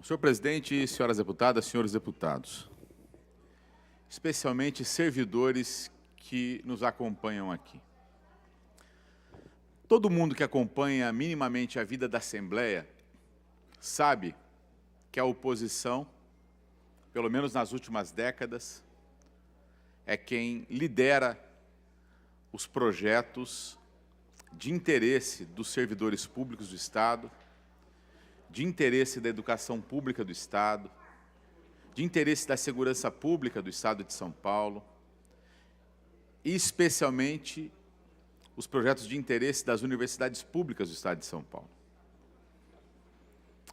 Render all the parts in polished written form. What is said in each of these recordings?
Senhor presidente, senhoras deputadas, senhores deputados, especialmente servidores que nos acompanham aqui. Todo mundo que acompanha minimamente a vida da Assembleia sabe que a oposição, pelo menos nas últimas décadas, é quem lidera os projetos de interesse dos servidores públicos do Estado, de interesse da educação pública do Estado, de interesse da segurança pública do Estado de São Paulo, e especialmente os projetos de interesse das universidades públicas do Estado de São Paulo.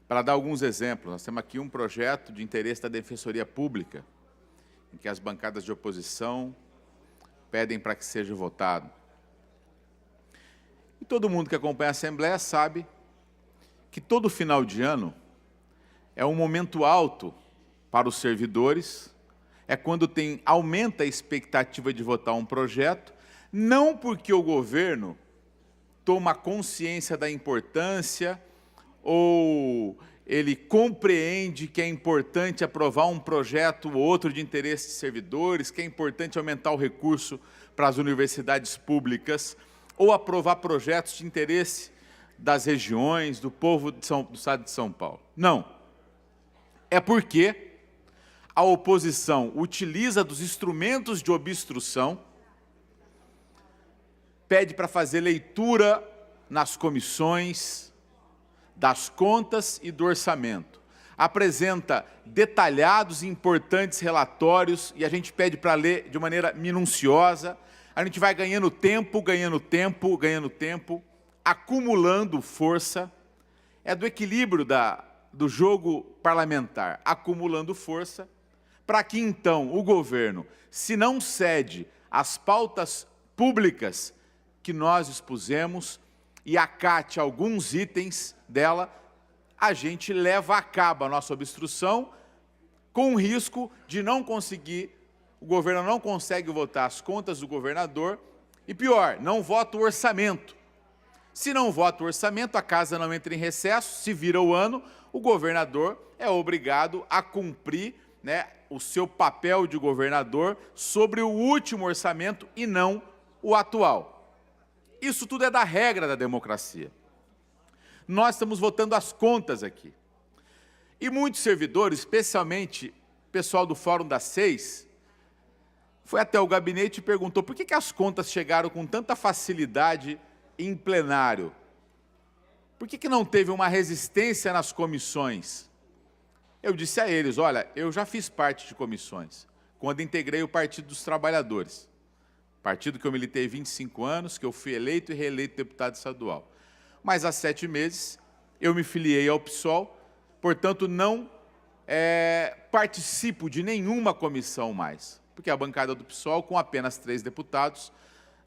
Para dar alguns exemplos, nós temos aqui um projeto de interesse da Defensoria Pública, em que as bancadas de oposição pedem para que seja votado. E todo mundo que acompanha a Assembleia sabe que todo final de ano é um momento alto para os servidores, é quando aumenta a expectativa de votar um projeto, não porque o governo toma consciência da importância ou ele compreende que é importante aprovar um projeto ou outro de interesse de servidores, que é importante aumentar o recurso para as universidades públicas, ou aprovar projetos de interesse das regiões, do povo do Estado de São Paulo. Não. É porque a oposição utiliza dos instrumentos de obstrução, pede para fazer leitura nas comissões das contas e do orçamento, apresenta detalhados e importantes relatórios e a gente pede para ler de maneira minuciosa, a gente vai ganhando tempo, acumulando força, é do equilíbrio do jogo parlamentar, acumulando força, para que então o governo, se não cede às pautas públicas que nós expusemos e acate alguns itens dela, a gente leva a cabo a nossa obstrução com o risco de não conseguir, o governo não consegue votar as contas do governador e pior, não vota o orçamento. Se não vota o orçamento, a casa não entra em recesso, se vira o ano, o governador é obrigado a cumprir, o seu papel de governador sobre o último orçamento e não o atual. Isso tudo é da regra da democracia. Nós estamos votando as contas aqui. E muitos servidores, especialmente pessoal do Fórum das 6, foi até o gabinete e perguntou por que as contas chegaram com tanta facilidade em plenário? Por que não teve uma resistência nas comissões? Eu disse a eles, olha, eu já fiz parte de comissões, quando integrei o Partido dos Trabalhadores, partido que eu militei 25 anos, que eu fui eleito e reeleito deputado estadual. Mas há 7 meses eu me filiei ao PSOL, portanto não participo de nenhuma comissão mais, porque a bancada do PSOL, com apenas 3 deputados,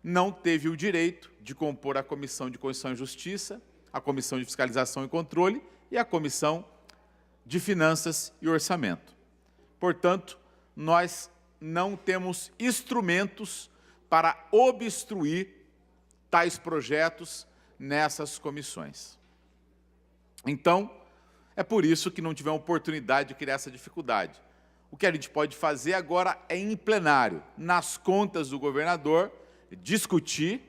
não teve o direito de compor a Comissão de Constituição e Justiça, a Comissão de Fiscalização e Controle e a Comissão de Finanças e Orçamento. Portanto, nós não temos instrumentos para obstruir tais projetos nessas comissões. Então, é por isso que não tivemos oportunidade de criar essa dificuldade. O que a gente pode fazer agora é, em plenário, nas contas do governador, discutir,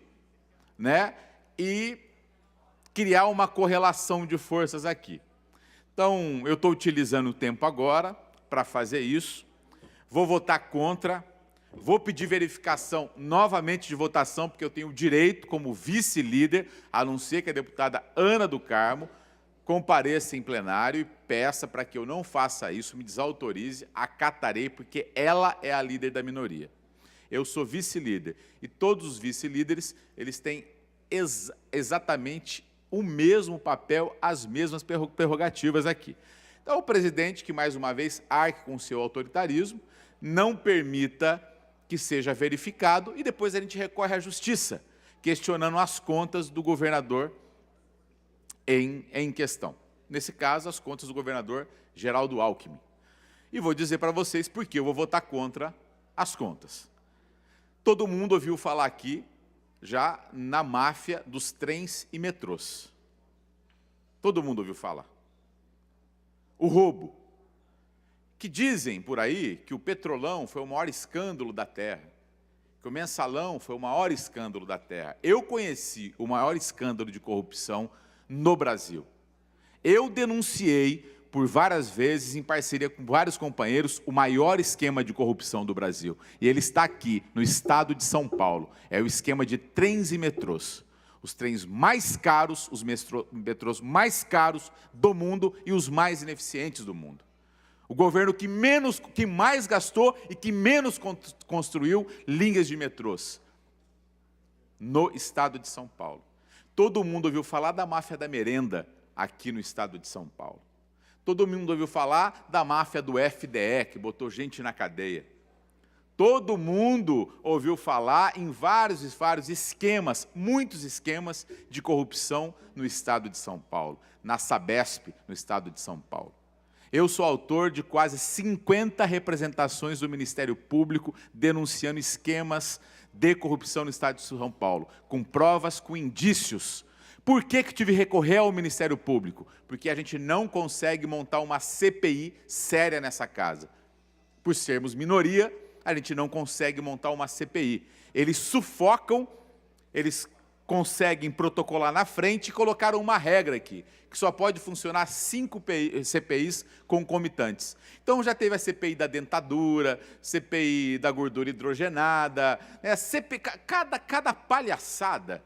e criar uma correlação de forças aqui. Então, eu estou utilizando o tempo agora para fazer isso, vou votar contra, vou pedir verificação novamente de votação, porque eu tenho o direito, como vice-líder, a não ser que a deputada Ana do Carmo compareça em plenário e peça para que eu não faça isso, me desautorize, acatarei, porque ela é a líder da minoria. Eu sou vice-líder e todos os vice-líderes, eles têm exatamente o mesmo papel, as mesmas prerrogativas aqui. Então, o presidente, que mais uma vez arque com o seu autoritarismo, não permita que seja verificado e depois a gente recorre à justiça, questionando as contas do governador em questão. Nesse caso, as contas do governador Geraldo Alckmin. E vou dizer para vocês por que eu vou votar contra as contas. Todo mundo ouviu falar aqui já na máfia dos trens e metrôs. Todo mundo ouviu falar. o roubo. Que dizem por aí que o Petrolão foi o maior escândalo da Terra, que o Mensalão foi o maior escândalo da Terra. Eu conheci o maior escândalo de corrupção no Brasil. Eu denunciei por várias vezes, em parceria com vários companheiros, o maior esquema de corrupção do Brasil. E ele está aqui, no estado de São Paulo. É o esquema de trens e metrôs. Os trens mais caros, os metrôs mais caros do mundo e os mais ineficientes do mundo. O governo que mais gastou e que menos construiu linhas de metrôs no estado de São Paulo. Todo mundo ouviu falar da máfia da merenda aqui no estado de São Paulo. Todo mundo ouviu falar da máfia do FDE, que botou gente na cadeia. Todo mundo ouviu falar em vários esquemas, muitos esquemas de corrupção no estado de São Paulo, na Sabesp, no estado de São Paulo. Eu sou autor de quase 50 representações do Ministério Público denunciando esquemas de corrupção no estado de São Paulo, com provas, com indícios. Por que tive que recorrer ao Ministério Público? Porque a gente não consegue montar uma CPI séria nessa casa. Por sermos minoria, a gente não consegue montar uma CPI. Eles sufocam, eles conseguem protocolar na frente e colocaram uma regra aqui, que só pode funcionar 5 CPIs concomitantes. Então já teve a CPI da dentadura, CPI da gordura hidrogenada, né? Cada palhaçada.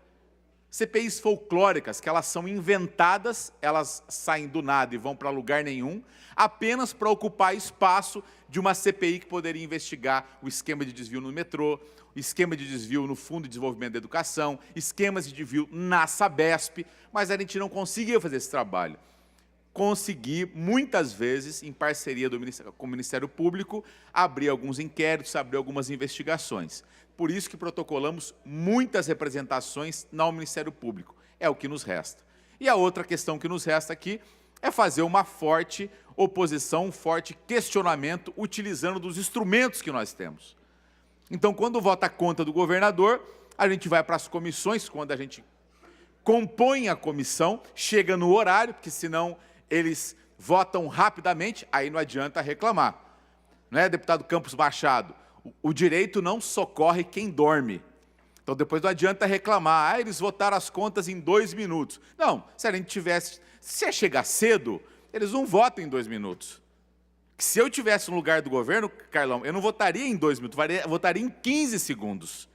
CPIs folclóricas, que elas são inventadas, elas saem do nada e vão para lugar nenhum, apenas para ocupar espaço de uma CPI que poderia investigar o esquema de desvio no metrô, o esquema de desvio no Fundo de Desenvolvimento da Educação, esquemas de desvio na Sabesp, mas a gente não conseguia fazer esse trabalho. Consegui, muitas vezes, em parceria com o Ministério Público, abrir alguns inquéritos, abrir algumas investigações. Por isso que protocolamos muitas representações no Ministério Público. É o que nos resta. E a outra questão que nos resta aqui é fazer uma forte oposição, um forte questionamento, utilizando dos instrumentos que nós temos. Então, quando vota a conta do governador, a gente vai para as comissões, quando a gente compõe a comissão, chega no horário, porque senão eles votam rapidamente, aí não adianta reclamar. Não é, deputado Campos Machado? O direito não socorre quem dorme. Então, depois não adianta reclamar. Eles votaram as contas em 2 minutos. Não, se a gente tivesse... Se é chegar cedo, eles não votam em 2 minutos. Se eu tivesse no lugar do governo, Carlão, eu não votaria em 2 minutos, eu votaria em 15 segundos.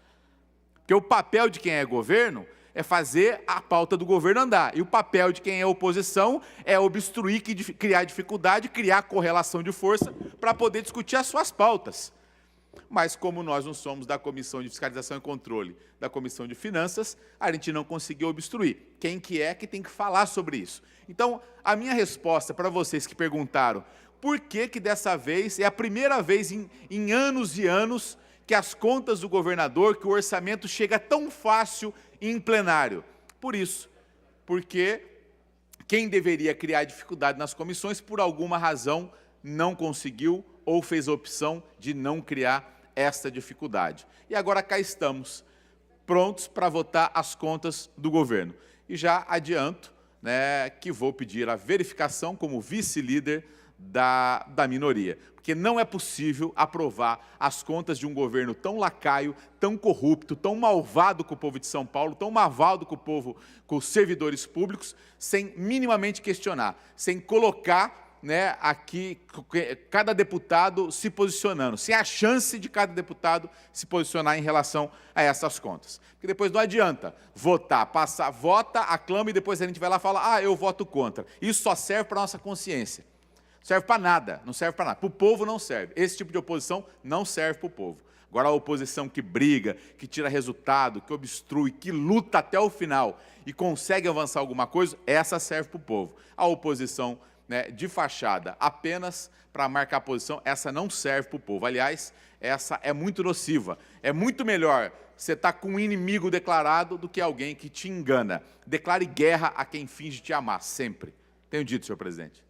Porque o papel de quem é governo é fazer a pauta do governo andar. E o papel de quem é oposição é obstruir, criar dificuldade, criar correlação de força para poder discutir as suas pautas. Mas como nós não somos da Comissão de Fiscalização e Controle, da Comissão de Finanças, a gente não conseguiu obstruir. Quem que é que tem que falar sobre isso? Então, a minha resposta para vocês que perguntaram por que dessa vez, é a primeira vez em anos e anos, que as contas do governador, que o orçamento chega tão fácil em plenário. Por isso, porque quem deveria criar dificuldade nas comissões, por alguma razão, não conseguiu ou fez a opção de não criar esta dificuldade. E agora cá estamos, prontos para votar as contas do governo. E já adianto, né, que vou pedir a verificação como vice-líder da minoria, porque não é possível aprovar as contas de um governo tão lacaio, tão corrupto, tão malvado com o povo de São Paulo, tão malvado com o povo, com os servidores públicos, sem minimamente questionar, sem colocar, né, aqui cada deputado se posicionando, sem a chance de cada deputado se posicionar em relação a essas contas. Porque depois não adianta votar, passar, vota, aclama e depois a gente vai lá e fala, eu voto contra. Isso só serve para a nossa consciência. Serve para nada, não serve para nada. Para o povo não serve. Esse tipo de oposição não serve para o povo. Agora a oposição que briga, que tira resultado, que obstrui, que luta até o final e consegue avançar alguma coisa, essa serve para o povo. A oposição, né, de fachada apenas para marcar posição, essa não serve para o povo. Aliás, essa é muito nociva. É muito melhor você estar com um inimigo declarado do que alguém que te engana. Declare guerra a quem finge te amar, sempre. Tenho dito, senhor presidente.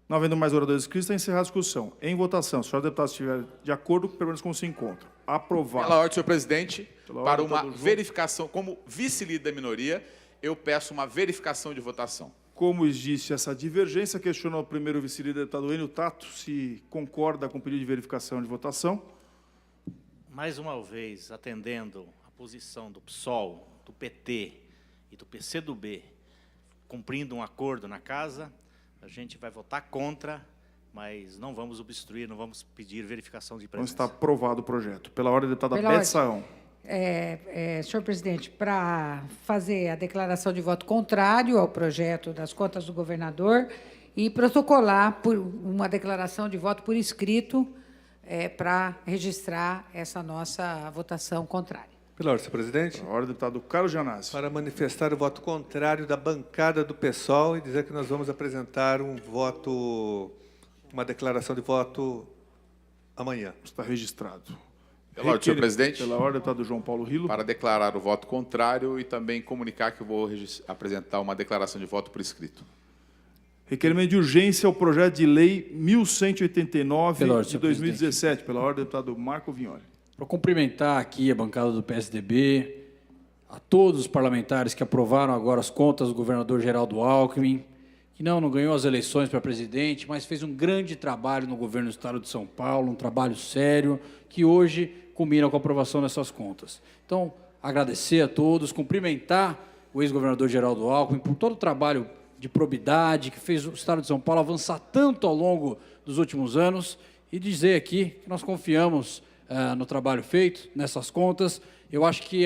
Não havendo mais oradores inscritos, está encerrada a discussão. Em votação, se os deputados estiverem de acordo, permaneçam como se encontram. Aprovado. Pela ordem, senhor presidente, para uma verificação, como vice-líder da minoria, eu peço uma verificação de votação. Como existe essa divergência, questiono ao primeiro vice-líder, deputado Enio Tato, se concorda com o pedido de verificação de votação. Mais uma vez, atendendo a posição do PSOL, do PT e do PCdoB, cumprindo um acordo na casa, a gente vai votar contra, mas não vamos obstruir, não vamos pedir verificação de Então presença. está aprovado o projeto. Pela ordem, deputada Pela Beth ordem. Saão. Senhor presidente, para fazer a declaração de voto contrário ao projeto das contas do governador e protocolar por uma declaração de voto por escrito para registrar essa nossa votação contrária. Pela ordem, senhor presidente. Pela ordem, deputado Carlos Gianazzi. Para manifestar o voto contrário da bancada do PSOL e dizer que nós vamos apresentar uma declaração de voto amanhã. Está registrado. Pela ordem, senhor presidente. Pela ordem, deputado João Paulo Rilo. Para declarar o voto contrário e também comunicar que eu vou apresentar uma declaração de voto por escrito. Requerimento de urgência ao projeto de lei 1189 Pela ordem, de senhor 2017. Pela ordem, deputado Marco Vignoli. Para cumprimentar aqui a bancada do PSDB, a todos os parlamentares que aprovaram agora as contas do governador Geraldo Alckmin, que não ganhou as eleições para presidente, mas fez um grande trabalho no governo do Estado de São Paulo, um trabalho sério, que hoje culmina com a aprovação dessas contas. Então, agradecer a todos, cumprimentar o ex-governador Geraldo Alckmin por todo o trabalho de probidade que fez o Estado de São Paulo avançar tanto ao longo dos últimos anos e dizer aqui que nós confiamos no trabalho feito, nessas contas. Eu acho que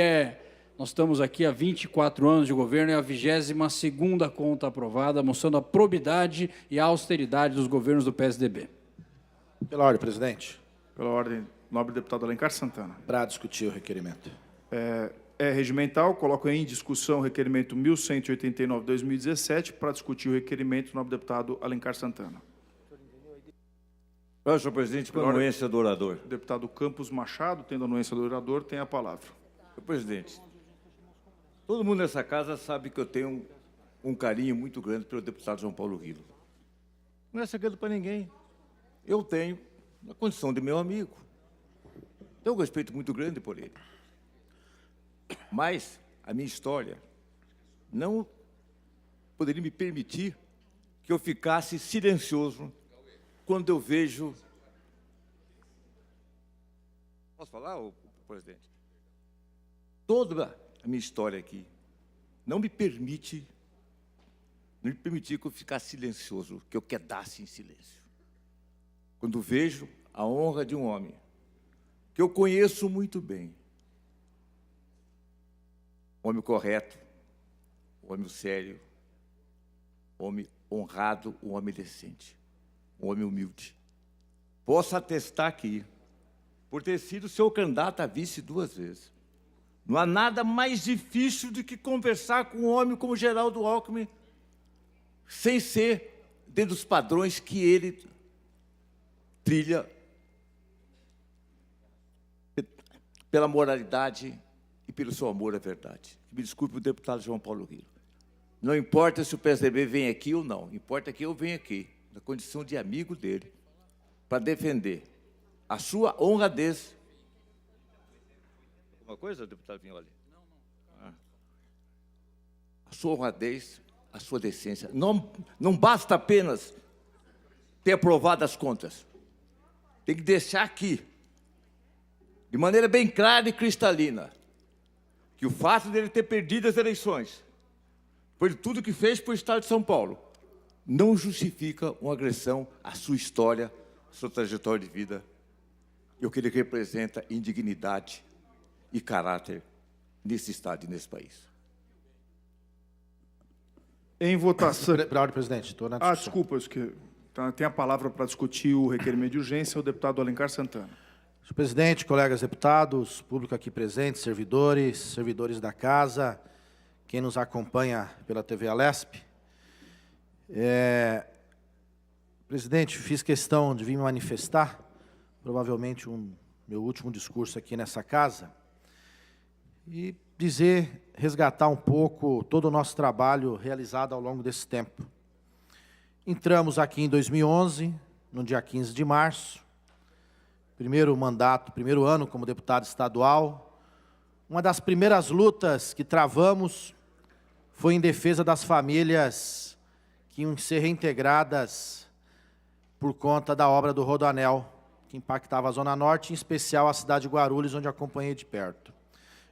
nós estamos aqui há 24 anos de governo, é a 22ª conta aprovada, mostrando a probidade e a austeridade dos governos do PSDB. Pela ordem, presidente. Pela ordem, nobre deputado Alencar Santana. Para discutir o requerimento. É regimental, coloco em discussão o requerimento 1189 de 2017 para discutir o requerimento, nobre deputado Alencar Santana. Senhor presidente, com a anuência do orador. Deputado Campos Machado, tendo a anuência do orador, tem a palavra. Senhor presidente, todo mundo nessa casa sabe que eu tenho um carinho muito grande pelo deputado João Paulo Rilo. Não é segredo para ninguém. Eu tenho, na condição de meu amigo, tenho um respeito muito grande por ele. Mas a minha história não poderia me permitir que eu ficasse silencioso quando eu vejo... Posso falar, presidente? Toda a minha história aqui não me permitir que eu ficasse silencioso, que eu quedasse em silêncio. Quando vejo a honra de um homem que eu conheço muito bem, homem correto, homem sério, homem honrado, um homem decente, um homem humilde. Posso atestar aqui, por ter sido seu candidato a vice 2 vezes. Não há nada mais difícil do que conversar com um homem como Geraldo Alckmin, sem ser dentro dos padrões que ele trilha pela moralidade e pelo seu amor à verdade. Me desculpe o deputado João Paulo Rilo. Não importa se o PSDB vem aqui ou não, importa que eu venha aqui, na condição de amigo dele, para defender a sua honradez. Alguma coisa, deputado Vignoli? Não. A sua honradez, a sua decência. Não basta apenas ter aprovado as contas. Tem que deixar aqui, de maneira bem clara e cristalina, que o fato dele ter perdido as eleições, por tudo que fez para o Estado de São Paulo, não justifica uma agressão à sua história, à sua trajetória de vida, e o que ele representa em dignidade e caráter nesse Estado e nesse país. Em votação... Pela ordem, presidente. Estou na discussão. Desculpa, tem a palavra para discutir o requerimento de urgência o deputado Alencar Santana. Senhor presidente, colegas deputados, público aqui presente, servidores da casa, quem nos acompanha pela TV Alesp. Presidente, fiz questão de vir me manifestar, provavelmente meu último discurso aqui nessa casa, e resgatar um pouco todo o nosso trabalho realizado ao longo desse tempo. Entramos aqui em 2011, no dia 15 de março, primeiro ano como deputado estadual. Uma das primeiras lutas que travamos foi em defesa das famílias que iam ser reintegradas por conta da obra do Rodoanel, que impactava a Zona Norte, em especial a cidade de Guarulhos, onde acompanhei de perto.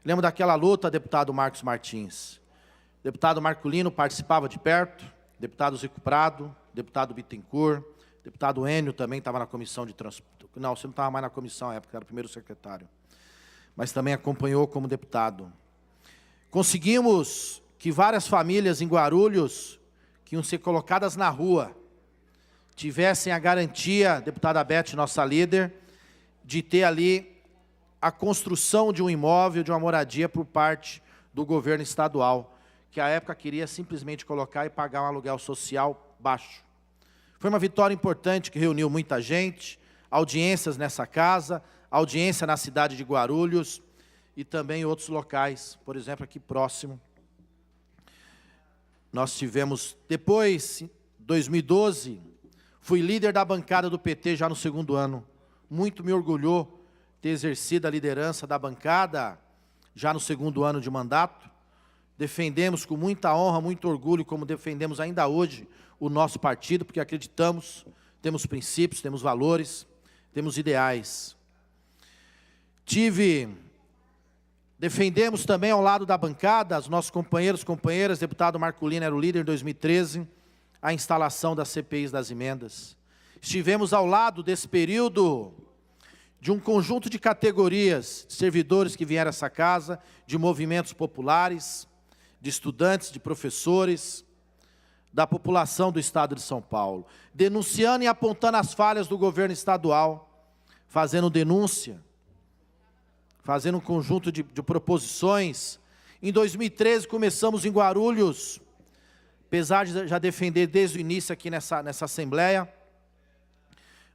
Lembro daquela luta, deputado Marcos Martins. Deputado Marculino participava de perto, deputado Zico Prado, deputado Bittencourt, deputado Enio também estava na comissão de transporte. Não, você não estava mais na comissão na época, era o primeiro secretário. Mas também acompanhou como deputado. Conseguimos que várias famílias em Guarulhos, que iam ser colocadas na rua, tivessem a garantia, deputada Beth, nossa líder, de ter ali a construção de um imóvel, de uma moradia por parte do governo estadual, que à época queria simplesmente colocar e pagar um aluguel social baixo. Foi uma vitória importante que reuniu muita gente, audiências nessa casa, audiência na cidade de Guarulhos e também em outros locais, por exemplo, aqui próximo. Nós tivemos, depois, em 2012, fui líder da bancada do PT já no segundo ano. Muito me orgulhou ter exercido a liderança da bancada já no segundo ano de mandato. Defendemos com muita honra, muito orgulho, como defendemos ainda hoje o nosso partido, porque acreditamos, temos princípios, temos valores, temos ideais. Defendemos também ao lado da bancada, os nossos companheiros, companheiras, deputado Marculino era o líder em 2013, a instalação das CPIs das emendas. Estivemos ao lado desse período de um conjunto de categorias, de servidores que vieram a essa casa, de movimentos populares, de estudantes, de professores, da população do Estado de São Paulo, denunciando e apontando as falhas do governo estadual, fazendo denúncia, fazendo um conjunto de proposições. Em 2013, começamos em Guarulhos, apesar de já defender desde o início aqui nessa Assembleia,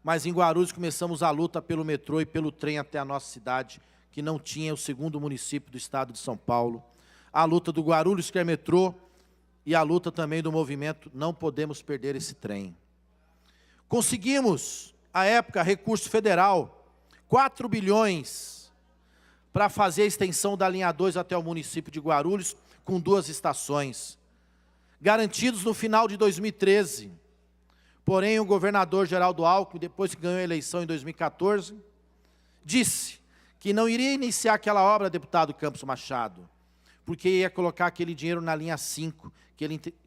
mas em Guarulhos começamos a luta pelo metrô e pelo trem até a nossa cidade, que não tinha o segundo município do Estado de São Paulo. A luta do Guarulhos quer metrô e a luta também do movimento Não Podemos Perder Esse Trem. Conseguimos, à época, recurso federal, 4 bilhões para fazer a extensão da linha 2 até o município de Guarulhos, com 2 estações, garantidos no final de 2013. Porém, o governador Geraldo Alckmin, depois que ganhou a eleição em 2014, disse que não iria iniciar aquela obra, deputado Campos Machado, porque ia colocar aquele dinheiro na linha 5, que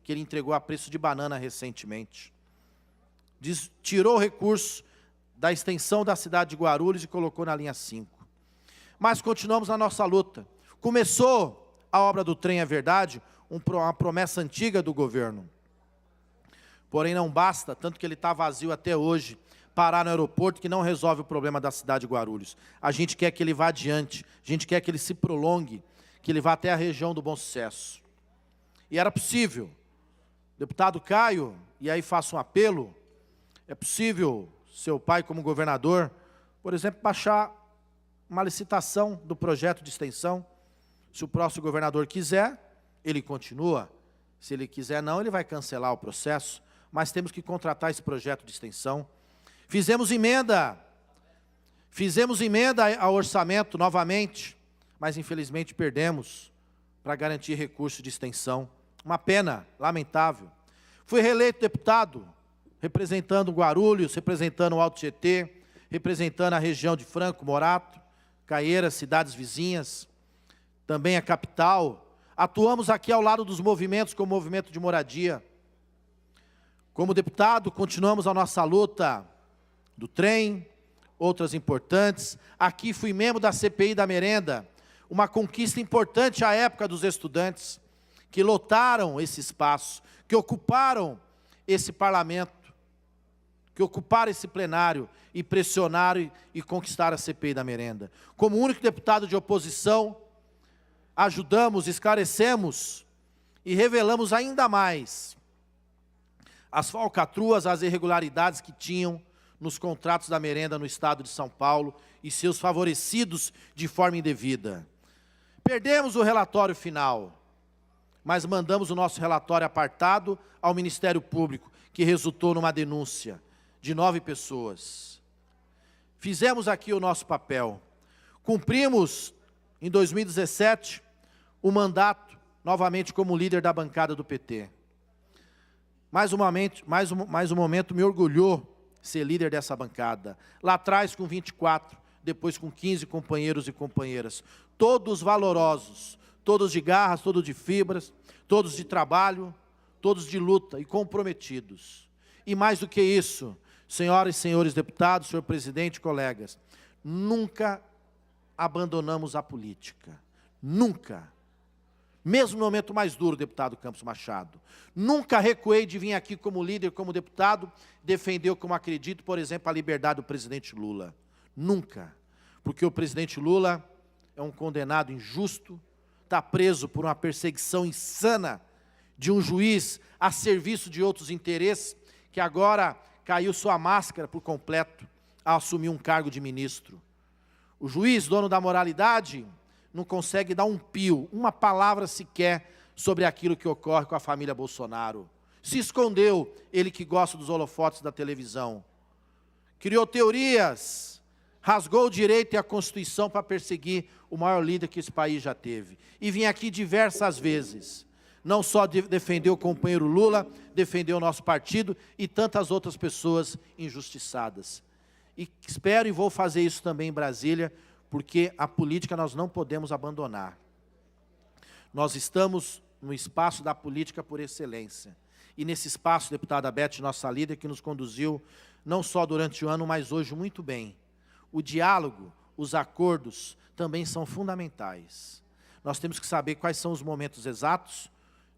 ele entregou a preço de banana recentemente. Tirou o recurso da extensão da cidade de Guarulhos e colocou na linha 5. Mas continuamos na nossa luta. Começou a obra do trem, é verdade, uma promessa antiga do governo. Porém, não basta, tanto que ele está vazio até hoje, parar no aeroporto, que não resolve o problema da cidade de Guarulhos. A gente quer que ele vá adiante, a gente quer que ele se prolongue, que ele vá até a região do Bom Sucesso. E era possível. Deputado Caio, e aí faço um apelo, é possível, seu pai como governador, por exemplo, baixar uma licitação do projeto de extensão. Se o próximo governador quiser, ele continua. Se ele quiser não, ele vai cancelar o processo. Mas temos que contratar esse projeto de extensão. Fizemos emenda ao orçamento novamente, mas infelizmente perdemos para garantir recursos de extensão. Uma pena, lamentável. Fui reeleito deputado, representando Guarulhos, representando o Alto Tietê, representando a região de Franco, Morato, Caieiras, cidades vizinhas, também a capital. Atuamos aqui ao lado dos movimentos, como o movimento de moradia. Como deputado, continuamos a nossa luta do trem, outras importantes. Aqui fui membro da CPI da merenda, uma conquista importante à época dos estudantes, que lotaram esse espaço, que ocuparam esse parlamento, que ocuparam esse plenário e pressionaram e conquistaram a CPI da merenda. Como único deputado de oposição, ajudamos, esclarecemos e revelamos ainda mais as falcatruas, as irregularidades que tinham nos contratos da merenda no Estado de São Paulo e seus favorecidos de forma indevida. Perdemos o relatório final, mas mandamos o nosso relatório apartado ao Ministério Público, que resultou numa denúncia de 9 pessoas. Fizemos aqui o nosso papel. Cumprimos, em 2017, o mandato, novamente como líder da bancada do PT. mais um momento me orgulhou ser líder dessa bancada. Lá atrás com 24, depois com 15 companheiros e companheiras. Todos valorosos, todos de garras, todos de fibras, todos de trabalho, todos de luta e comprometidos. E mais do que isso, senhoras e senhores deputados, senhor presidente, colegas, nunca abandonamos a política. Nunca. Mesmo no momento mais duro, deputado Campos Machado. Nunca recuei de vir aqui como líder, como deputado, defender, como acredito, por exemplo, a liberdade do presidente Lula. Nunca. Porque o presidente Lula é um condenado injusto, está preso por uma perseguição insana de um juiz a serviço de outros interesses, que agora caiu sua máscara por completo ao assumir um cargo de ministro. O juiz, dono da moralidade, não consegue dar um pio, uma palavra sequer sobre aquilo que ocorre com a família Bolsonaro. Se escondeu, ele que gosta dos holofotes da televisão. Criou teorias, rasgou o direito e a Constituição para perseguir o maior líder que esse país já teve. E vim aqui diversas vezes. Não só defendeu o companheiro Lula, defendeu o nosso partido e tantas outras pessoas injustiçadas. E espero e vou fazer isso também em Brasília, porque a política nós não podemos abandonar. Nós estamos no espaço da política por excelência. E nesse espaço, deputada Beth, nossa líder, que nos conduziu, não só durante o ano, mas hoje muito bem. O diálogo, os acordos, também são fundamentais. Nós temos que saber quais são os momentos exatos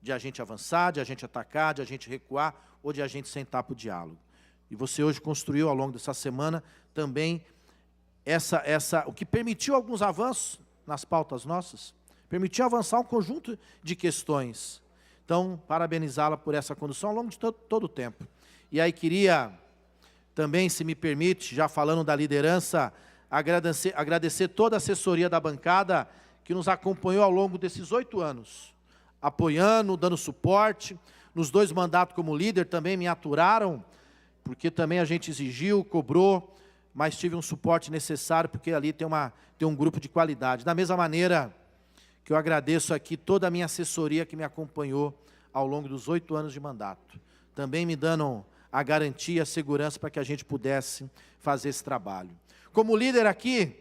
de a gente avançar, de a gente atacar, de a gente recuar, ou de a gente sentar para o diálogo. E você hoje construiu, ao longo dessa semana, também o que permitiu alguns avanços nas pautas nossas, permitiu avançar um conjunto de questões. Então, parabenizá-la por essa condução ao longo de todo o tempo. E aí queria também, se me permite, já falando da liderança, agradecer toda a assessoria da bancada que nos acompanhou ao longo desses 8 anos, apoiando, dando suporte. Nos 2 mandatos como líder também me aturaram, porque também a gente exigiu, cobrou, mas tive um suporte necessário, porque ali tem um grupo de qualidade. Da mesma maneira que eu agradeço aqui toda a minha assessoria que me acompanhou ao longo dos 8 anos de mandato, também me dando a garantia, a segurança para que a gente pudesse fazer esse trabalho. Como líder aqui,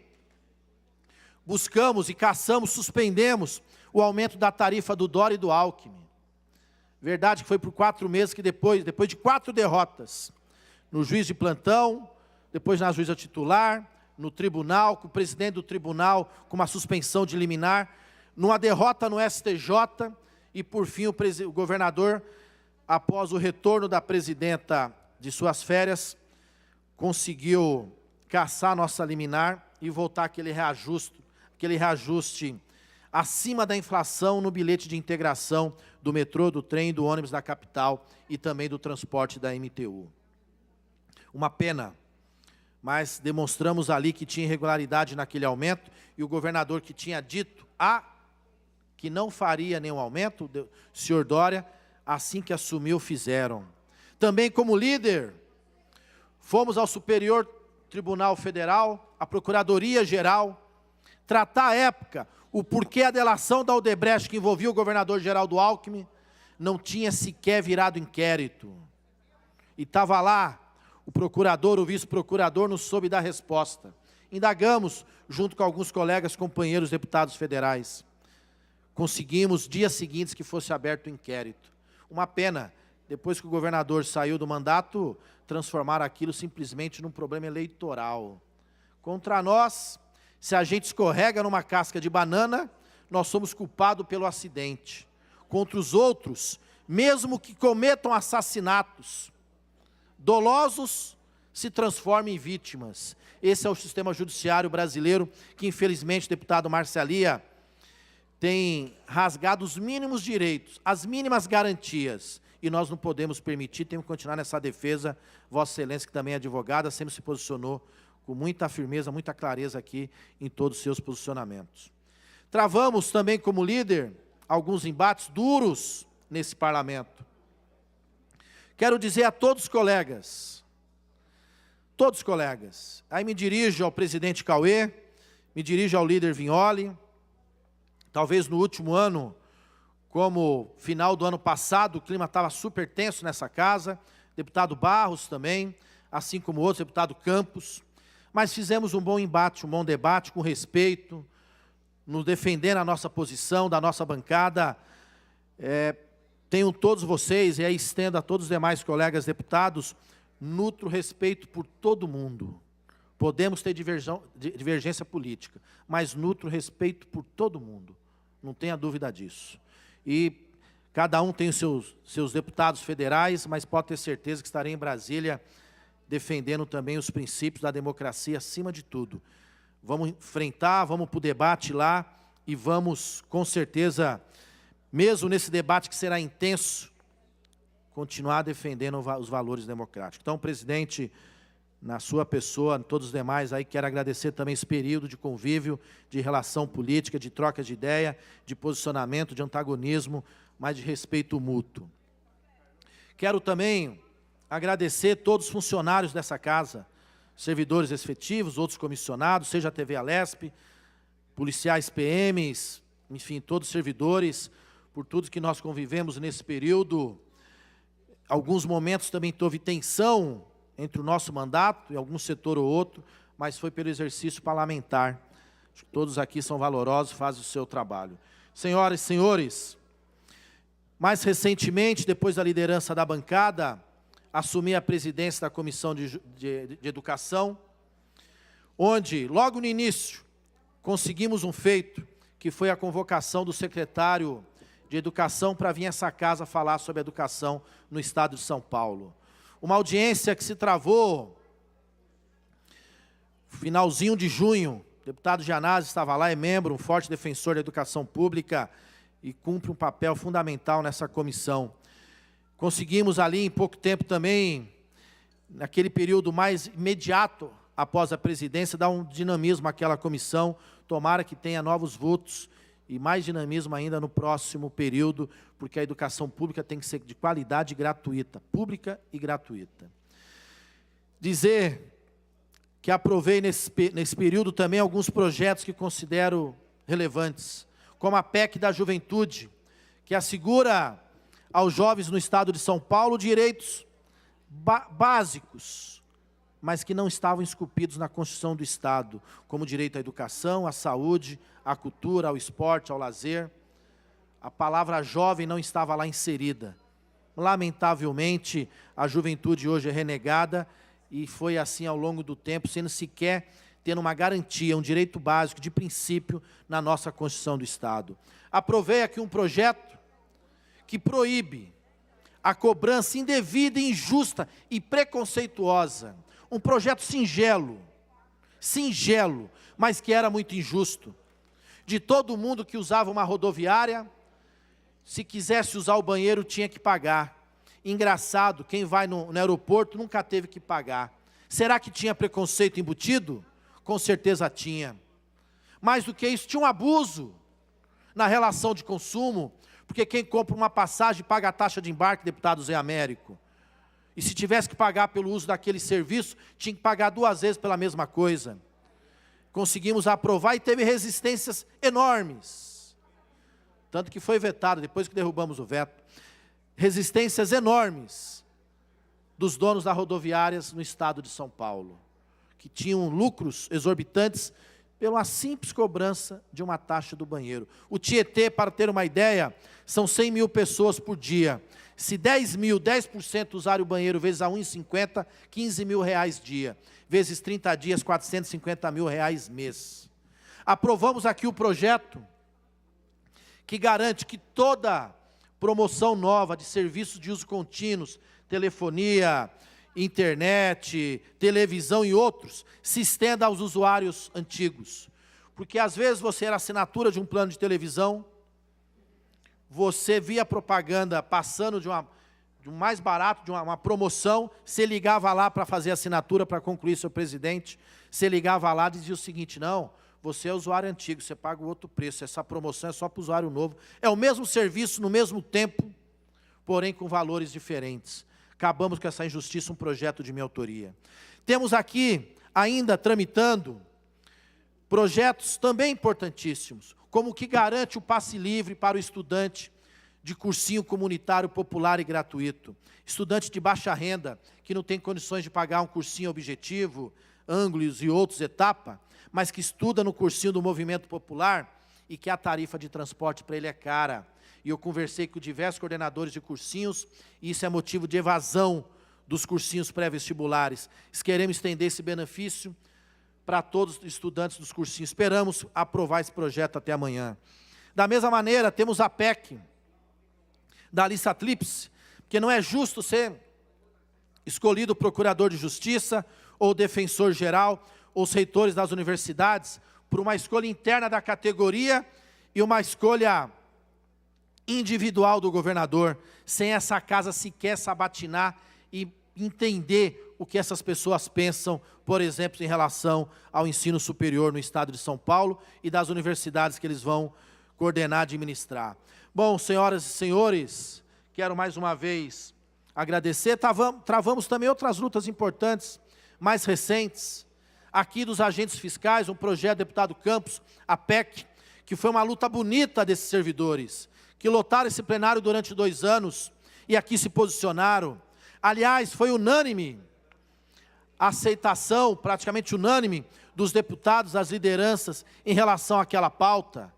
buscamos e caçamos, suspendemos o aumento da tarifa do Dória e do Alckmin. Verdade que foi por 4 meses que depois de 4 derrotas, no juiz de plantão, depois na juíza titular, no tribunal, com o presidente do tribunal com uma suspensão de liminar, numa derrota no STJ, e por fim o governador, após o retorno da presidenta de suas férias, conseguiu caçar a nossa liminar e voltar aquele reajuste acima da inflação no bilhete de integração do metrô, do trem, do ônibus da capital e também do transporte da MTU. Uma pena, mas demonstramos ali que tinha irregularidade naquele aumento, e o governador que tinha dito que não faria nenhum aumento, o senhor Dória, assim que assumiu, fizeram. Também como líder, fomos ao Superior Tribunal Federal, à Procuradoria-Geral, tratar à época o porquê a delação da Odebrecht, que envolvia o governador Geraldo Alckmin, não tinha sequer virado inquérito. E estava lá, o procurador, o vice-procurador, não soube dar resposta. Indagamos, junto com alguns colegas, companheiros deputados federais. Conseguimos, dias seguintes, que fosse aberto o inquérito. Uma pena, depois que o governador saiu do mandato, transformar aquilo simplesmente num problema eleitoral. Contra nós, se a gente escorrega numa casca de banana, nós somos culpados pelo acidente. Contra os outros, mesmo que cometam assassinatos dolosos, se transformam em vítimas. Esse é o sistema judiciário brasileiro, que infelizmente, deputado Marcelia, tem rasgado os mínimos direitos, as mínimas garantias, e nós não podemos permitir, temos que continuar nessa defesa. Vossa Excelência, que também é advogada, sempre se posicionou com muita firmeza, muita clareza aqui em todos os seus posicionamentos. Travamos também, como líder, alguns embates duros nesse parlamento. Quero dizer a todos os colegas, aí me dirijo ao presidente Cauê, me dirijo ao líder Vignoli, talvez no último ano, como final do ano passado, o clima estava super tenso nessa casa, deputado Barros também, assim como outros, deputado Campos, mas fizemos um bom embate, um bom debate, com respeito, nos defendendo a nossa posição, da nossa bancada. Tenho todos vocês, e aí estendo a todos os demais colegas deputados, nutro respeito por todo mundo. Podemos ter divergência política, mas nutro respeito por todo mundo, não tenha dúvida disso. E cada um tem os seus deputados federais, mas pode ter certeza que estarei em Brasília defendendo também os princípios da democracia acima de tudo. Vamos enfrentar, vamos para o debate lá e vamos, com certeza, mesmo nesse debate que será intenso, continuar defendendo os valores democráticos. Então, presidente, na sua pessoa, todos os demais aí, quero agradecer também esse período de convívio, de relação política, de troca de ideia, de posicionamento, de antagonismo, mas de respeito mútuo. Quero também agradecer todos os funcionários dessa casa, servidores efetivos, outros comissionados, seja a TV Alesp, policiais PMs, enfim, todos os servidores, por tudo que nós convivemos nesse período. Alguns momentos também houve tensão entre o nosso mandato e algum setor ou outro, mas foi pelo exercício parlamentar. Acho que todos aqui são valorosos, fazem o seu trabalho. Senhoras e senhores, mais recentemente, depois da liderança da bancada, assumi a presidência da Comissão de Educação, onde, logo no início, conseguimos um feito, que foi a convocação do secretário de Educação para vir a essa casa falar sobre educação no estado de São Paulo. Uma audiência que se travou finalzinho de junho. O deputado Gianazzi estava lá, é membro, um forte defensor da educação pública e cumpre um papel fundamental nessa comissão. Conseguimos ali, em pouco tempo também, naquele período mais imediato após a presidência, dar um dinamismo àquela comissão. Tomara que tenha novos vultos e mais dinamismo ainda no próximo período, porque a educação pública tem que ser de qualidade gratuita, pública e gratuita. Dizer que aprovei nesse período também alguns projetos que considero relevantes, como a PEC da Juventude, que assegura aos jovens no estado de São Paulo direitos básicos, mas que não estavam esculpidos na Constituição do Estado, como o direito à educação, à saúde, à cultura, ao esporte, ao lazer. A palavra jovem não estava lá inserida. Lamentavelmente, a juventude hoje é renegada e foi assim ao longo do tempo, sendo sequer tendo uma garantia, um direito básico, de princípio, na nossa Constituição do Estado. Aprovei aqui um projeto que proíbe a cobrança indevida, injusta e preconceituosa. Um projeto singelo, mas que era muito injusto. De todo mundo que usava uma rodoviária, se quisesse usar o banheiro, tinha que pagar. Engraçado, quem vai no aeroporto nunca teve que pagar. Será que tinha preconceito embutido? Com certeza tinha. Mais do que isso, tinha um abuso na relação de consumo, porque quem compra uma passagem paga a taxa de embarque, deputado Zé Américo. E se tivesse que pagar pelo uso daquele serviço, tinha que pagar 2 vezes pela mesma coisa. Conseguimos aprovar e teve resistências enormes. Tanto que foi vetado, depois que derrubamos o veto. Resistências enormes dos donos das rodoviárias no estado de São Paulo, que tinham lucros exorbitantes pela simples cobrança de uma taxa do banheiro. O Tietê, para ter uma ideia, são 100 mil pessoas por dia. Se 10% usarem o banheiro vezes a R$ 1,50, R$ 15 mil dia. Vezes 30 dias, R$ 450 mil mês. Aprovamos aqui o projeto que garante que toda promoção nova de serviços de uso contínuos, telefonia, internet, televisão e outros, se estenda aos usuários antigos. Porque às vezes você era assinatura de um plano de televisão, você via propaganda passando de um mais barato, de uma promoção, você ligava lá para fazer assinatura, para concluir seu presidente, você ligava lá e dizia o seguinte: não, você é usuário antigo, você paga o outro preço, essa promoção é só para o usuário novo. É o mesmo serviço, no mesmo tempo, porém com valores diferentes. Acabamos com essa injustiça, um projeto de minha autoria. Temos aqui, ainda tramitando, projetos também importantíssimos, como o que garante o passe livre para o estudante de cursinho comunitário popular e gratuito. Estudante de baixa renda, que não tem condições de pagar um cursinho objetivo, ângulos e outros etapa, mas que estuda no cursinho do movimento popular e que a tarifa de transporte para ele é cara. E eu conversei com diversos coordenadores de cursinhos, e isso é motivo de evasão dos cursinhos pré-vestibulares. Queremos estender esse benefício para todos os estudantes dos cursinhos. Esperamos aprovar esse projeto até amanhã. Da mesma maneira, temos a PEC da lista tríplice, porque não é justo ser escolhido procurador de justiça, ou defensor geral, ou os reitores das universidades, por uma escolha interna da categoria e uma escolha individual do governador, sem essa casa sequer sabatinar e entender o que essas pessoas pensam, por exemplo, em relação ao ensino superior no estado de São Paulo e das universidades que eles vão coordenar, administrar. Bom, senhoras e senhores, quero mais uma vez agradecer. Travamos também outras lutas importantes, mais recentes, aqui dos agentes fiscais, um projeto do deputado Campos, a PEC, que foi uma luta bonita desses servidores, que lotaram esse plenário durante 2 anos e aqui se posicionaram. Aliás, foi unânime a aceitação, praticamente unânime, dos deputados, das lideranças, em relação àquela pauta.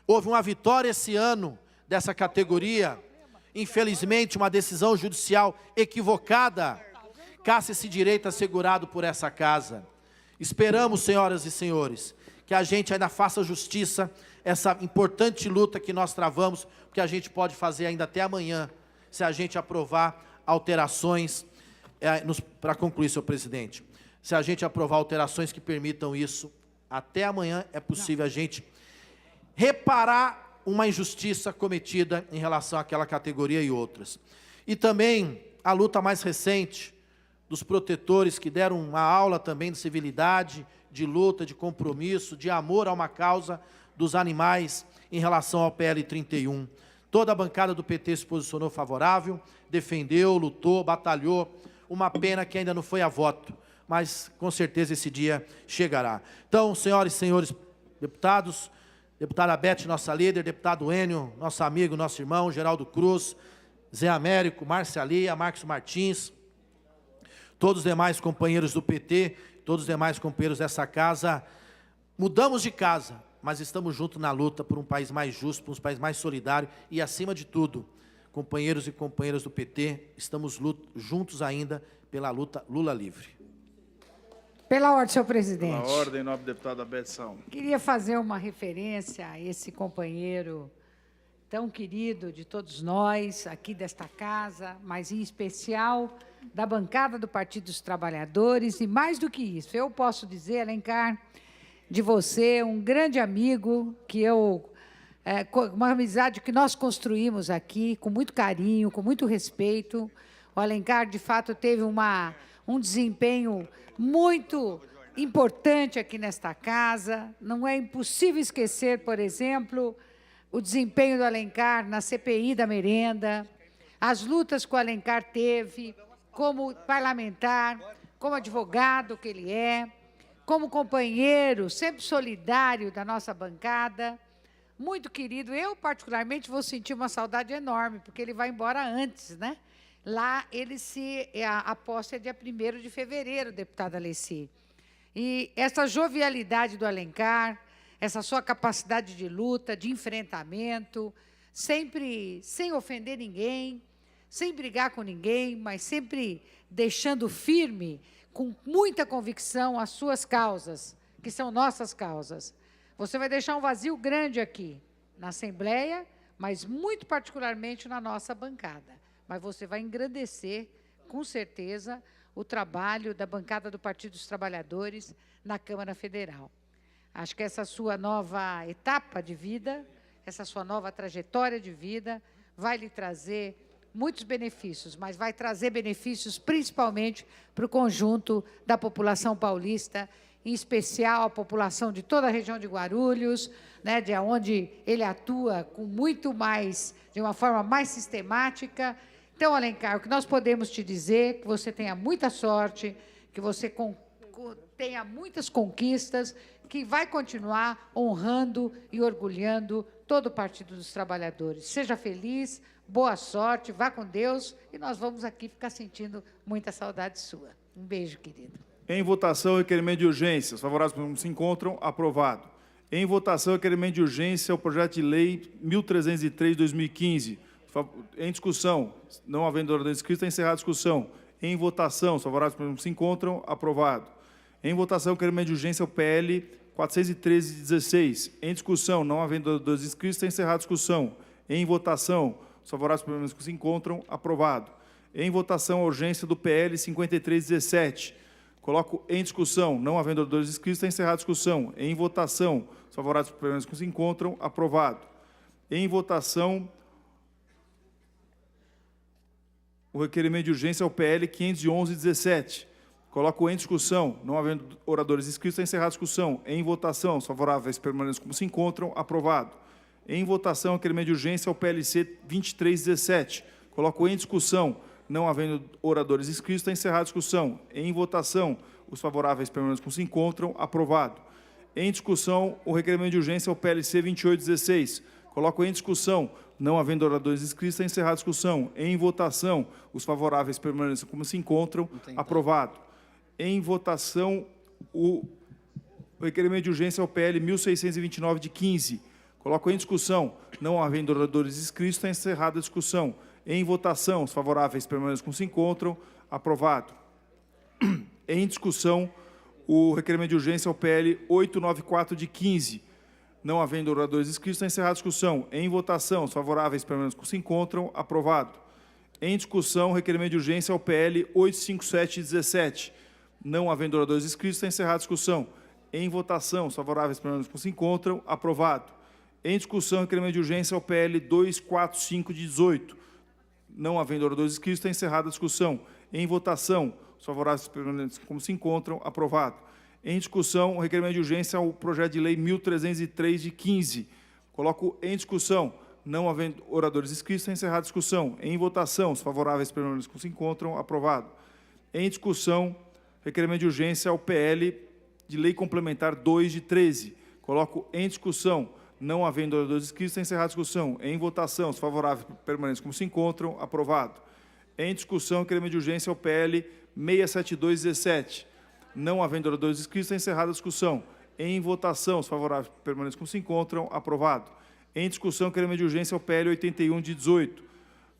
Houve uma vitória esse ano dessa categoria, infelizmente uma decisão judicial equivocada, caça esse direito assegurado por essa casa. Esperamos, senhoras e senhores, que a gente ainda faça justiça, essa importante luta que nós travamos, porque a gente pode fazer ainda até amanhã, se a gente aprovar alterações, para concluir, senhor presidente, se a gente aprovar alterações que permitam isso, até amanhã é possível a gente reparar uma injustiça cometida em relação àquela categoria e outras. E também a luta mais recente dos protetores, que deram uma aula também de civilidade, de luta, de compromisso, de amor a uma causa dos animais em relação ao PL 31. Toda a bancada do PT se posicionou favorável, defendeu, lutou, batalhou. Uma pena que ainda não foi a voto, mas com certeza esse dia chegará. Então, senhoras e senhores deputados, deputada Beth, nossa líder, deputado Enio, nosso amigo, nosso irmão, Geraldo Cruz, Zé Américo, Márcia Lia, Marcos Martins, todos os demais companheiros do PT, todos os demais companheiros dessa casa, mudamos de casa, mas estamos juntos na luta por um país mais justo, por um país mais solidário e, acima de tudo, companheiros e companheiras do PT, estamos juntos ainda pela luta Lula livre. Pela ordem, senhor presidente. Pela ordem, nobre deputada Beth Salmo. Queria fazer uma referência a esse companheiro tão querido de todos nós, aqui desta casa, mas em especial da bancada do Partido dos Trabalhadores, e mais do que isso, eu posso dizer, Alencar, de você, um grande amigo, que uma amizade que nós construímos aqui, com muito carinho, com muito respeito. O Alencar, de fato, teve um desempenho muito importante aqui nesta casa. Não é impossível esquecer, por exemplo, o desempenho do Alencar na CPI da merenda, as lutas que o Alencar teve como parlamentar, como advogado que ele é, como companheiro, sempre solidário da nossa bancada, muito querido. Eu, particularmente, vou sentir uma saudade enorme, porque ele vai embora antes, né? Lá, a posse é dia 1º de fevereiro, deputada Alessi. E essa jovialidade do Alencar, essa sua capacidade de luta, de enfrentamento, sempre sem ofender ninguém, sem brigar com ninguém, mas sempre deixando firme, com muita convicção, as suas causas, que são nossas causas. Você vai deixar um vazio grande aqui, na Assembleia, mas muito particularmente na nossa bancada. Mas você vai engrandecer, com certeza, o trabalho da bancada do Partido dos Trabalhadores na Câmara Federal. Acho que essa sua nova etapa de vida, essa sua nova trajetória de vida, vai lhe trazer muitos benefícios, mas vai trazer benefícios principalmente para o conjunto da população paulista, em especial a população de toda a região de Guarulhos, né, de onde ele atua com muito mais, de uma forma mais sistemática. Então, Alencar, o que nós podemos te dizer é que você tenha muita sorte, que você tenha muitas conquistas, que vai continuar honrando e orgulhando todo o Partido dos Trabalhadores. Seja feliz, boa sorte, vá com Deus, e nós vamos aqui ficar sentindo muita saudade sua. Um beijo, querido. Em votação, requerimento de urgência. Os favoráveis se encontram. Aprovado. Em votação, requerimento de urgência, o projeto de lei 1303 de 2015. Em discussão. Não havendo ordem inscrita, encerrada a discussão. Em votação, os favoráveis se encontram. Aprovado. Em votação, requerimento de urgência, o PL 413 de 16. Em discussão. Não havendo ordem inscrita, encerrada a discussão. Em votação, os favoráveis se encontram. Aprovado. Em votação, a urgência do PL 5317. Coloco em discussão, não havendo oradores inscritos, encerrada a discussão. Em votação, os favoráveis que se encontram, aprovado. Em votação, o requerimento de urgência é o PL 511-17. Coloco em discussão, não havendo oradores inscritos, encerrada a discussão. Em votação, os favoráveis permaneçam como se encontram, aprovado. Em votação, o requerimento de urgência é o PLC 2317. Coloco em discussão, não havendo oradores inscritos, está encerrada a discussão. Em votação, os favoráveis permanecem como se encontram, aprovado. Em discussão, o requerimento de urgência é o PLC 2816. Coloco em discussão, não havendo oradores inscritos, está encerrada a discussão. Em votação, os favoráveis permanecem como se encontram, aprovado. Em votação, o requerimento de urgência é o PL 1629 de 15. Coloco em discussão, não havendo oradores inscritos, está encerrada a discussão. Em votação, os favoráveis permanecem como se encontram. Aprovado. Em discussão, o requerimento de urgência é o PL 894 de 15. Não havendo oradores inscritos, está encerrada a discussão. Em votação, os favoráveis permanecem como se encontram. Aprovado. Em discussão, o requerimento de urgência é o PL 857 de 17. Não havendo oradores inscritos, está encerrada a discussão. Em votação, os favoráveis permanecem como se encontram. Aprovado. Em discussão, o requerimento de urgência é o PL 245 de 18. Não havendo oradores inscritos, está encerrada a discussão. Em votação, os favoráveis permanecem como se encontram, aprovado. Em discussão, o requerimento de urgência é o projeto de lei 1303 de 15. Coloco em discussão, não havendo oradores inscritos, está encerrada a discussão. Em votação, os favoráveis permanecem como se encontram, aprovado. Em discussão, requerimento de urgência é o PL de lei complementar 2 de 13. Coloco em discussão, não havendo oradores inscritos, está encerrada a discussão. Em votação, os favoráveis permanecem como se encontram, aprovado. Em discussão, requerimento de urgência é o PL 67217. Não havendo oradores inscritos, está encerrada a discussão. Em votação, os favoráveis permanecem como se encontram, aprovado. Em discussão, requerimento de urgência é o PL 81 de 18.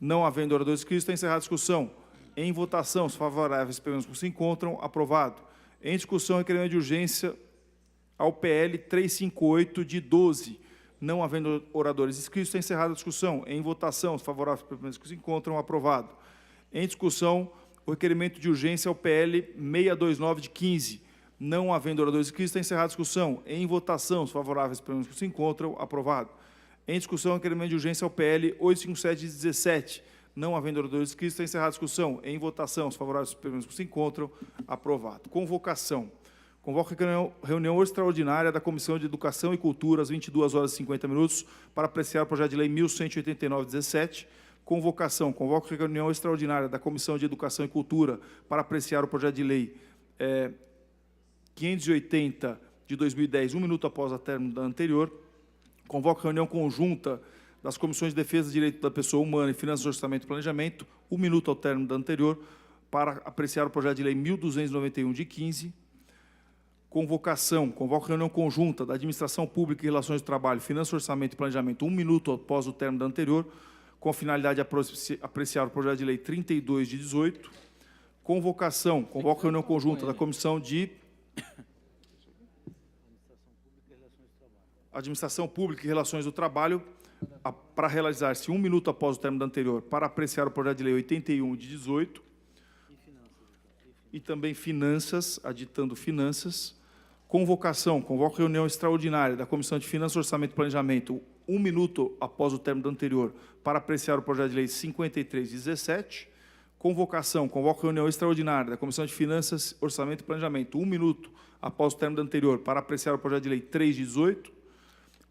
Não havendo oradores inscritos, está encerrada a discussão. Em votação, os favoráveis permanecem como se encontram, aprovado. Em discussão, requerimento de urgência ao PL 358 de 12. Não havendo oradores inscritos, está encerrada a discussão. Em votação, os favoráveis permanecem como se encontram, aprovado. Em discussão, o requerimento de urgência ao PL 629 de 15. Não havendo oradores inscritos, está encerrada a discussão. Em votação, os favoráveis permanecem como se encontram, aprovado. Em discussão, o requerimento de urgência ao PL 857 de 17. Não havendo oradores inscritos, está encerrada a discussão. Em votação, os favoráveis permanecem como se encontram, aprovado. Convocação. Convoco a reunião extraordinária da Comissão de Educação e Cultura, às 22h50, para apreciar o projeto de lei 1189-17. Convocação. Convoco a reunião extraordinária da Comissão de Educação e Cultura para apreciar o projeto de lei 580 de 2010, 1 minuto após a término da anterior. Convoco a reunião conjunta das Comissões de Defesa, Direito da Pessoa Humana e Finanças, Orçamento e Planejamento, 1 minuto ao término da anterior, para apreciar o projeto de lei 1291 de 15. Convocação. Convoco a reunião conjunta da Administração Pública e Relações do Trabalho, Finanças, Orçamento e Planejamento, 1 minuto após o término da anterior, com a finalidade de apreciar o projeto de lei 32 de 18. Convocação. Convoco a reunião conjunta da Comissão de Administração Pública e Relações do Trabalho, para realizar-se 1 minuto após o término da anterior, para apreciar o projeto de lei 81 de 18. E também Finanças, aditando Finanças. Convocação. Convoco reunião extraordinária da Comissão de Finanças, Orçamento e Planejamento, 1 minuto após o término do anterior, para apreciar o projeto de lei 53 de 17. Convocação. Convoco reunião extraordinária da Comissão de Finanças, Orçamento e Planejamento, 1 minuto após o término do anterior, para apreciar o projeto de lei 3 de 18.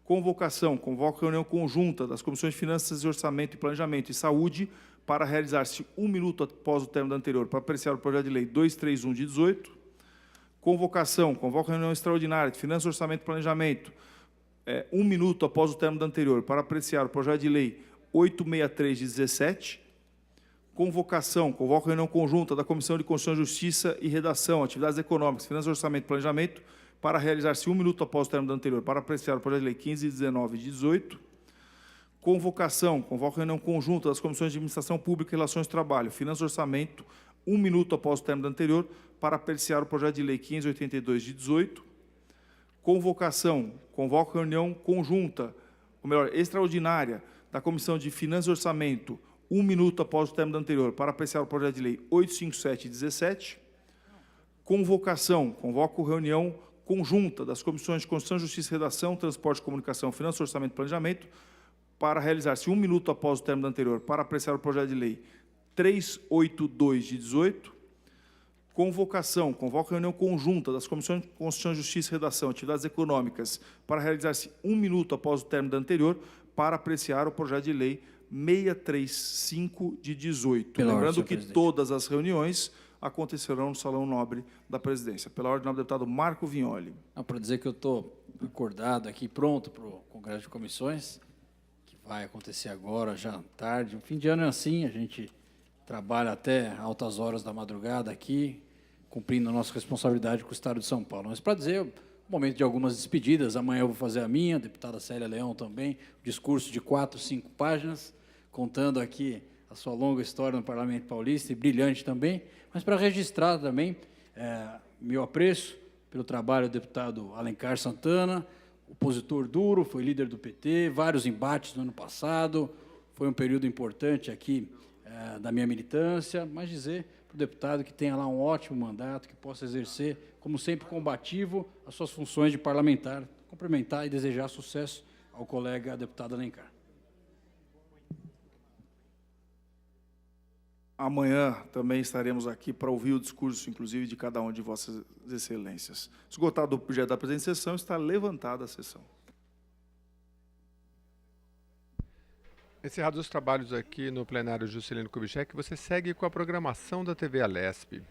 Convocação. Convoco reunião conjunta das Comissões de Finanças, Orçamento e Planejamento e Saúde, para realizar-se 1 minuto após o término da anterior, para apreciar o projeto de lei 231 de 18. Convocação. Convoco reunião extraordinária de Finanças, Orçamento e Planejamento, 1 minuto após o término da anterior para apreciar o projeto de lei 863 de 17. Convocação, convoca a reunião conjunta da Comissão de Constituição, Justiça e Redação, Atividades Econômicas, Finanças, Orçamento e Planejamento, para realizar-se 1 minuto após o término da anterior para apreciar o projeto de lei 1519 de 18. Convocação, convoca a reunião conjunta das Comissões de Administração Pública e Relações de Trabalho, Finanças e Orçamento, 1 minuto após o término da anterior para apreciar o projeto de lei 1582 de 18. Convocação, convoca a reunião conjunta, ou melhor, extraordinária, da Comissão de Finanças e Orçamento, 1 minuto após o término da anterior, para apreciar o projeto de lei 857 de 17. Convocação, convoca a reunião conjunta das Comissões de Constituição, Justiça e Redação, Transporte, Comunicação, Finanças, Orçamento e Planejamento, para realizar-se 1 minuto após o término da anterior, para apreciar o projeto de lei 382 de 18. Convocação, convoca a reunião conjunta das Comissões de Constituição, Justiça e Redação, Atividades Econômicas, para realizar-se 1 minuto após o término da anterior, para apreciar o projeto de lei 635 de 18. Lembrando que todas as reuniões acontecerão no Salão Nobre da Presidência. Pela ordem do deputado Marco Vignoli. Para dizer que eu estou acordado aqui, pronto para o Congresso de Comissões, que vai acontecer agora, já à tarde. O fim de ano é assim, a gente trabalha até altas horas da madrugada aqui, cumprindo a nossa responsabilidade com o Estado de São Paulo. Mas para dizer, momento de algumas despedidas, amanhã eu vou fazer a minha, a deputada Célia Leão também, discurso de 4, 5 páginas, contando aqui a sua longa história no Parlamento Paulista, e brilhante também, mas para registrar também meu apreço pelo trabalho do deputado Alencar Santana, opositor duro, foi líder do PT, vários embates no ano passado, foi um período importante aqui da minha militância, mas dizer para o deputado que tenha lá um ótimo mandato, que possa exercer, como sempre, combativo, as suas funções de parlamentar, cumprimentar e desejar sucesso ao colega deputado Alencar. Amanhã também estaremos aqui para ouvir o discurso, inclusive, de cada um de vossas excelências. Esgotado o objeto da presente sessão, está levantada a sessão. Encerrados os trabalhos aqui no plenário Juscelino Kubitschek, você segue com a programação da TV Alesp.